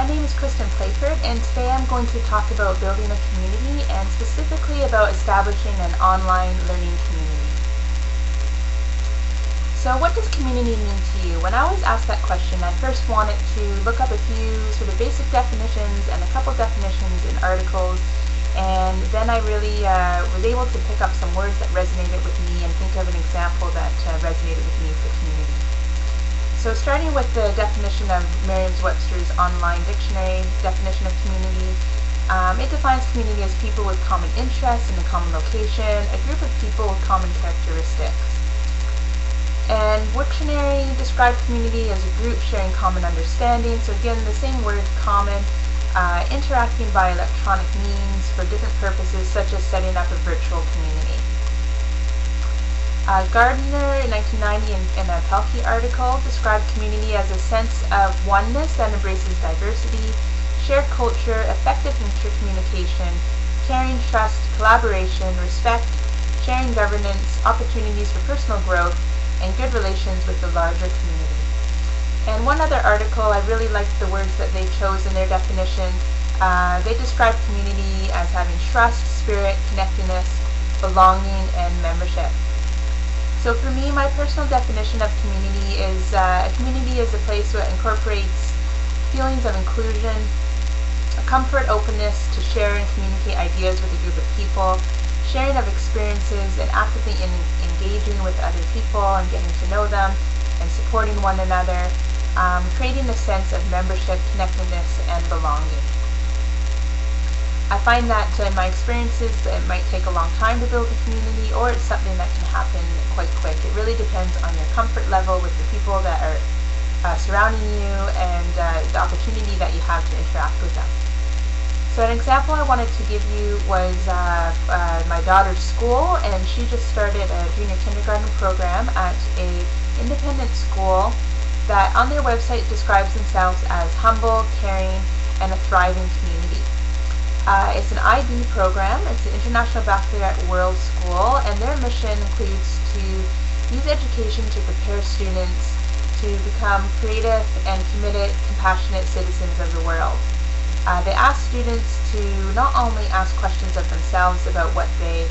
My name is Kristen Playford, and today I'm going to talk about building a community and specifically about establishing an online learning community. So what does community mean to you? When I was asked that question, I first wanted to look up a few sort of basic definitions and a couple definitions in articles, and then I really was able to pick up some words that resonated with me and think of an example that resonated with me for community. So starting with the definition of Merriam-Webster's online dictionary definition of community, it defines community as people with common interests in a common location, a group of people with common characteristics. And Wiktionary describes community as a group sharing common understanding, so again the same word, common, interacting by electronic means for different purposes such as setting up a virtual community. Gardner in 1990 in a Pelkey article described community as a sense of oneness that embraces diversity, shared culture, effective intercommunication, caring, trust, collaboration, respect, sharing governance, opportunities for personal growth, and good relations with the larger community. And one other article, I really liked the words that they chose in their definition. They describe community as having trust, spirit, connectedness, belonging, and membership. So for me, my personal definition of community is a community is a place that incorporates feelings of inclusion, a comfort, openness to share and communicate ideas with a group of people, sharing of experiences, and actively engaging with other people and getting to know them and supporting one another, creating a sense of membership, connectedness, and belonging. I find that in my experiences it might take a long time to build a community, or it's something that can happen quite quick. It really depends on your comfort level with the people that are surrounding you and the opportunity that you have to interact with them. So an example I wanted to give you was my daughter's school, and she just started a junior kindergarten program at an independent school that on their website describes themselves as humble, caring, and a thriving community. It's an IB program. It's an International Baccalaureate World School, and their mission includes to use education to prepare students to become creative and committed, compassionate citizens of the world. They ask students to not only ask questions of themselves about what they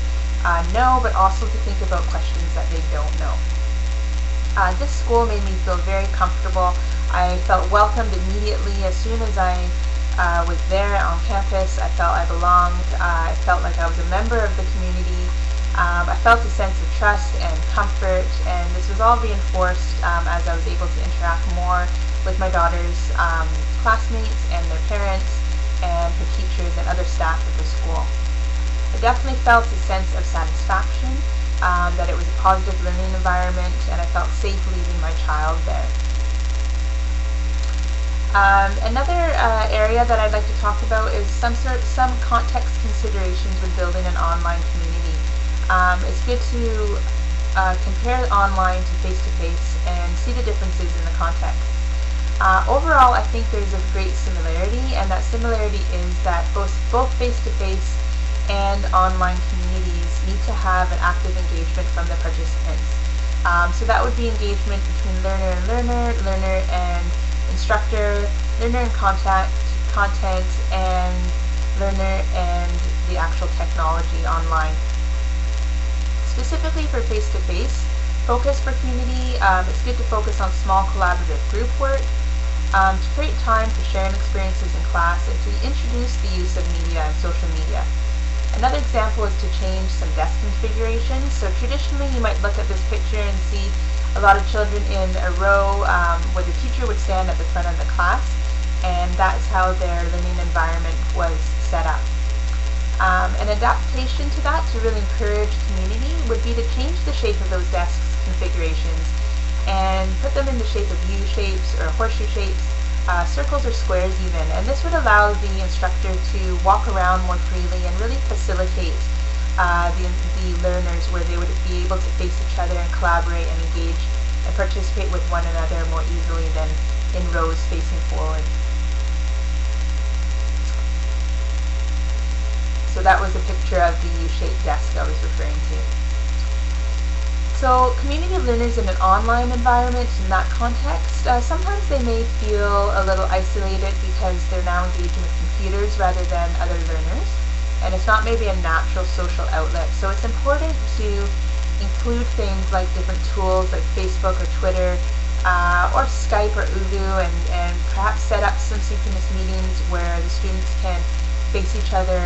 know, but also to think about questions that they don't know. This school made me feel very comfortable. I felt welcomed immediately as soon as I was there on campus. I felt I belonged. I felt like I was a member of the community. I felt a sense of trust and comfort, and this was all reinforced as I was able to interact more with my daughter's classmates and their parents and her teachers and other staff of the school. I definitely felt a sense of satisfaction, that it was a positive learning environment, and I felt safe leaving my child there. Another area that I'd like to talk about is some context considerations when building an online community. It's good to compare online to face-to-face and see the differences in the context. Overall, I think there's a great similarity, and that similarity is that both face-to-face and online communities need to have an active engagement from the participants. So that would be engagement between learner and learner, learner and instructor, learner and content, and learner and the actual technology online. Specifically for face-to-face focus for community, it's good to focus on small collaborative group work, to create time for sharing experiences in class, and to introduce the use of media and social media. Another example is to change some desk configurations. So traditionally you might look at this picture and see a lot of children in a row where the teacher would stand at the front of the class, and that's how their learning environment was set up. An adaptation to that to really encourage community would be to change the shape of those desk configurations and put them in the shape of U shapes or horseshoe shapes, circles or squares even, and this would allow the instructor to walk around more freely and really facilitate the learners where they would be able to face each other and collaborate and engage and participate with one another more easily than in rows facing forward. So that was a picture of the U-shaped desk I was referring to. So So community learners in an online environment, in that context, sometimes they may feel a little isolated because they're now engaging with computers rather than other learners, and it's not maybe a natural social outlet. So it's important to include things like different tools like Facebook or Twitter, or Skype or Uvu, and perhaps set up some synchronous meetings where the students can face each other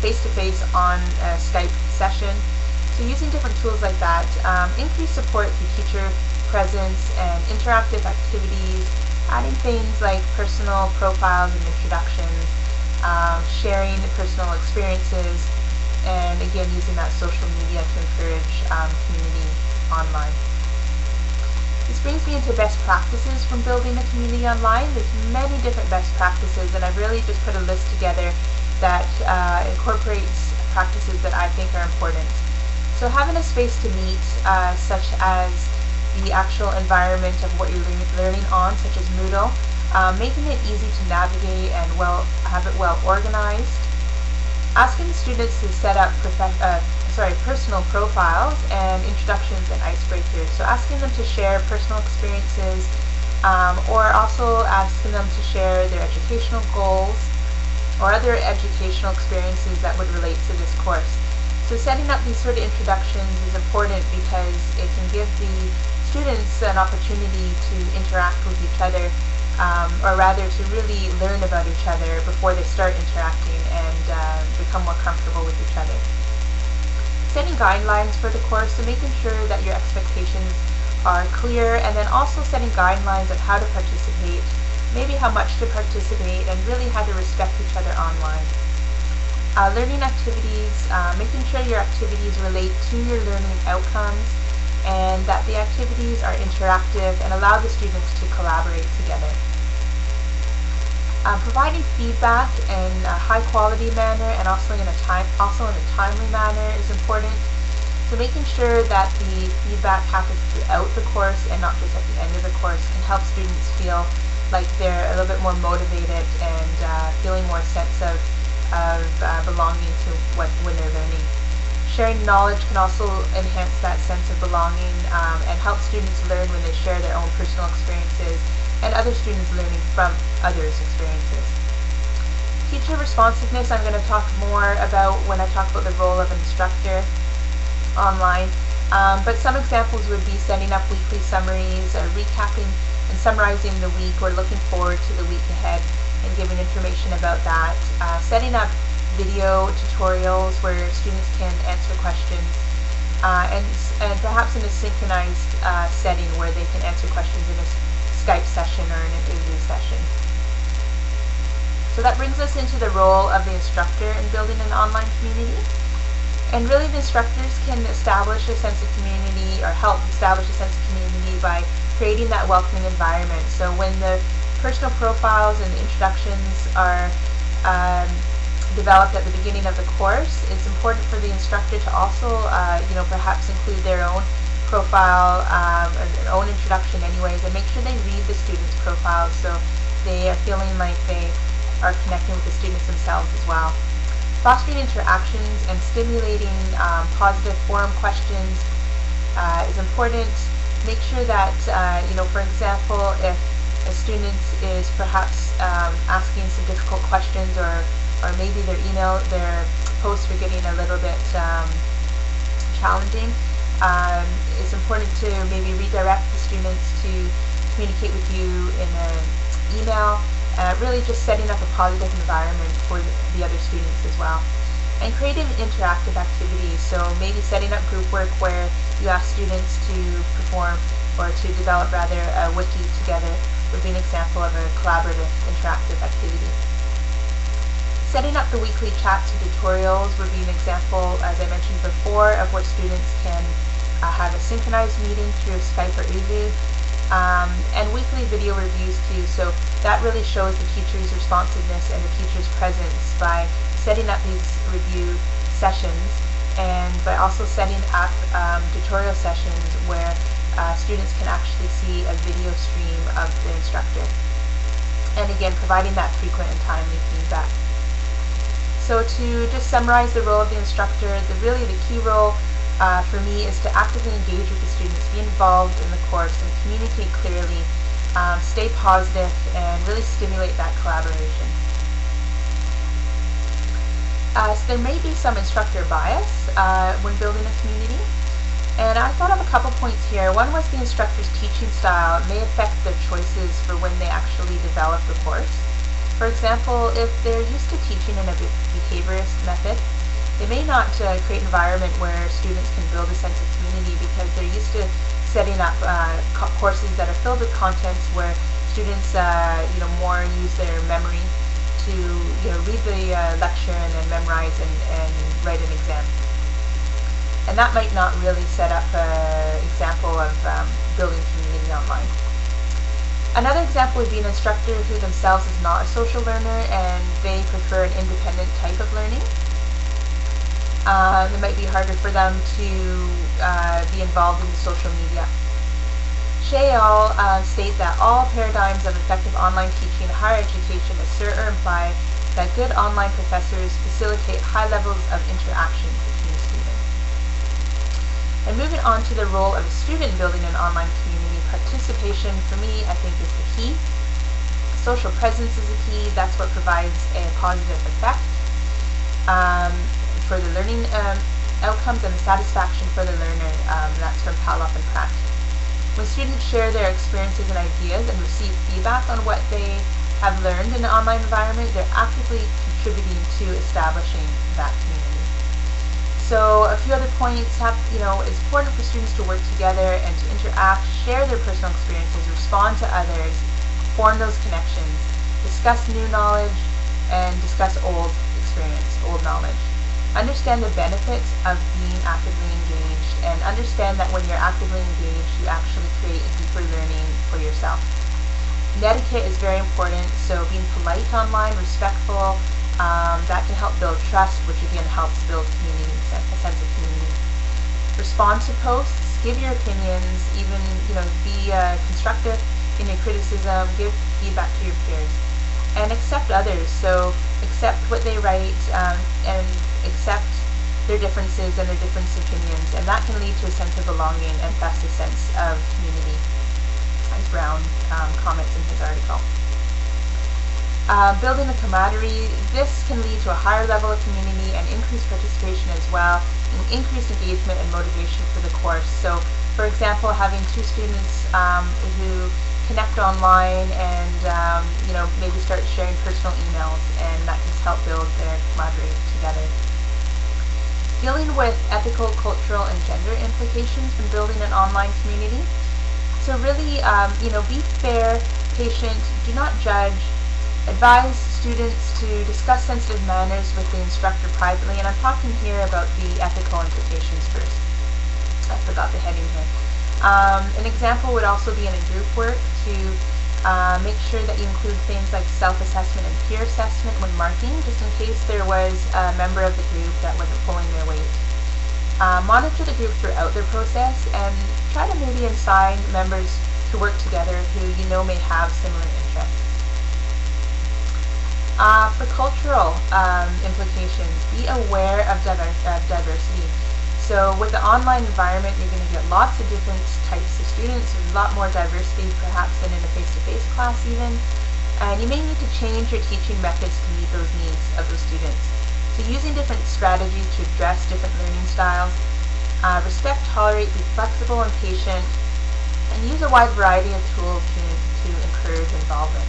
face-to-face on a Skype session. So using different tools like that, increase support through teacher presence and interactive activities, adding things like personal profiles and introductions, sharing personal experiences, and again using that social media to encourage community online. This brings me into best practices from building a community online. There's many different best practices, and I've really just put a list together that incorporates practices that I think are important. So having a space to meet, such as the actual environment of what you're learning on, such as Moodle, making it easy to navigate and have it well organized. Asking students to set up personal profiles and introductions and icebreakers. So asking them to share personal experiences, or also asking them to share their educational goals or other educational experiences that would relate to this course. So setting up these sort of introductions is important because it can give the students an opportunity to interact with each other, or rather to really learn about each other before they start interacting and become more comfortable with each other. Setting guidelines for the course, so making sure that your expectations are clear, and then also setting guidelines on how to participate, maybe how much to participate, and really how to respect each other online. Learning activities, making sure your activities relate to your learning outcomes and that the activities are interactive and allow the students to collaborate together. Providing feedback in a high quality manner and also in a timely manner is important. So making sure that the feedback happens throughout the course and not just at the end of the course can help students feel like they're a little bit more motivated and feeling more sense of belonging to when they're learning. Sharing knowledge can also enhance that sense of belonging and help students learn when they share their own personal experiences and other students learning from others' experiences. Teacher responsiveness I'm going to talk more about when I talk about the role of an instructor online, but some examples would be setting up weekly summaries, recapping and summarizing the week or looking forward to the week ahead and giving information about that, setting up video tutorials where students can answer questions, and perhaps in a synchronized setting where they can answer questions in a Skype session or in an Uvu session. So that brings us into the role of the instructor in building an online community. And really the instructors can establish a sense of community or help establish a sense of community by creating that welcoming environment. So when the personal profiles and the introductions are developed at the beginning of the course, it's important for the instructor to also, perhaps include their own profile or their own introduction anyways, and make sure they read the students' profiles so they are feeling like they are connecting with the students themselves as well. Fostering interactions and stimulating positive forum questions is important. Make sure that, for example, if a student is perhaps asking some difficult questions, or maybe their posts are getting a little bit challenging, it's important to maybe redirect the students to communicate with you in an email, really just setting up a positive environment for the other students as well. And creating interactive activities, so maybe setting up group work where you ask students to perform or to develop rather a wiki together would be an example of a collaborative interactive activity. Setting up the weekly chats or tutorials would be an example, as I mentioned before, of where students can have a synchronized meeting through Skype or Uvu, and weekly video reviews too. So that really shows the teacher's responsiveness and the teacher's presence by setting up these review sessions, and by also setting up tutorial sessions where students can actually see a video stream of the instructor. And again, providing that frequent and timely feedback. So to just summarize the role of the instructor, really the key role for me is to actively engage with the students, be involved in the course, and communicate clearly, stay positive, and really stimulate that collaboration. So there may be some instructor bias when building a community, and I thought of a couple points here. One was the instructor's teaching style may affect their choices for when they actually develop the course. For example, if they're used to teaching in a behaviorist method, they may not create an environment where students can build a sense of community because they're used to setting up courses that are filled with contents where students more use their memory to read the lecture and then memorize and write an exam. And that might not really set up an example of building community online. Another example would be an instructor who themselves is not a social learner and they prefer an independent type of learning. It might be harder for them to be involved in the social media. Shea al. State that all paradigms of effective online teaching in higher education assert or imply that good online professors facilitate high levels of interaction between students. And moving on to the role of a student building an online community, participation for me I think is the key. Social presence is the key. That's what provides a positive effect for the learning outcomes and the satisfaction for the learner. That's from Palop and Pratt. When students share their experiences and ideas and receive feedback on what they have learned in an online environment, they're actively contributing to establishing that community. So a few other points it's important for students to work together and to interact, share their personal experiences, respond to others, form those connections, discuss new knowledge, and discuss old experience, old knowledge. Understand the benefits of being actively engaged, and understand that when you're actively engaged, you actually create a deeper learning for yourself. Etiquette is very important, so being polite online, respectful, that can help build trust, which again helps build community, a sense of community. Respond to posts, give your opinions, even be constructive in your criticism, give feedback to your peers, and accept others. So accept what they write and accept their differences and their different opinions, and that can lead to a sense of belonging and thus a sense of community, as Brown comments in his article. Building a camaraderie, this can lead to a higher level of community and increased participation as well, and increased engagement and motivation for the course. So for example, having two students who connect online and maybe start sharing personal emails, and that can help build their camaraderie together. Dealing with ethical, cultural, and gender implications when building an online community. So really, be fair, patient, do not judge. Advise students to discuss sensitive matters with the instructor privately, and I'm talking here about the ethical implications first. I forgot the heading here. An example would also be in a group work to make sure that you include things like self-assessment and peer assessment when marking, just in case there was a member of the group that wasn't pulling their weight. Monitor the group throughout their process and try to maybe assign members to work together who may have similar interests. For cultural implications, be aware of diversity. So with the online environment, you're going to get lots of different types of students. There's a lot more diversity perhaps than in a face-to-face class even. And you may need to change your teaching methods to meet those needs of those students. So using different strategies to address different learning styles. Respect, tolerate, be flexible and patient, and use a wide variety of tools to encourage involvement.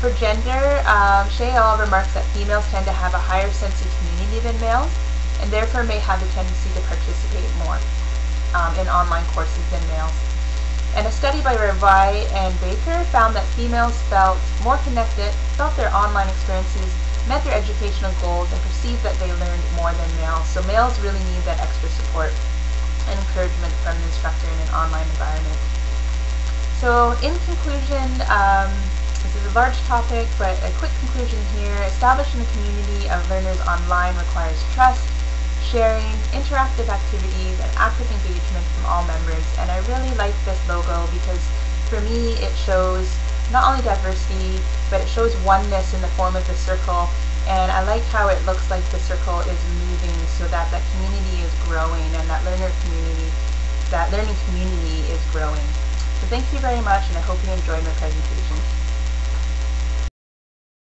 For gender, Shea al. remarks that females tend to have a higher sense of community than males, and therefore may have a tendency to participate more in online courses than males. And a study by Ravai and Baker found that females felt more connected, felt their online experiences met their educational goals, and perceived that they learned more than males. So males really need that extra support and encouragement from the instructor in an online environment. So in conclusion, this is a large topic, but a quick conclusion here: establishing a community of learners online requires trust, sharing, interactive activities, and active engagement from all members. And I really like this logo because for me it shows not only diversity, but it shows oneness in the form of the circle, And I like how it looks like the circle is moving so that that community is growing and that learning community is growing. So thank you very much, and I hope you enjoyed my presentation.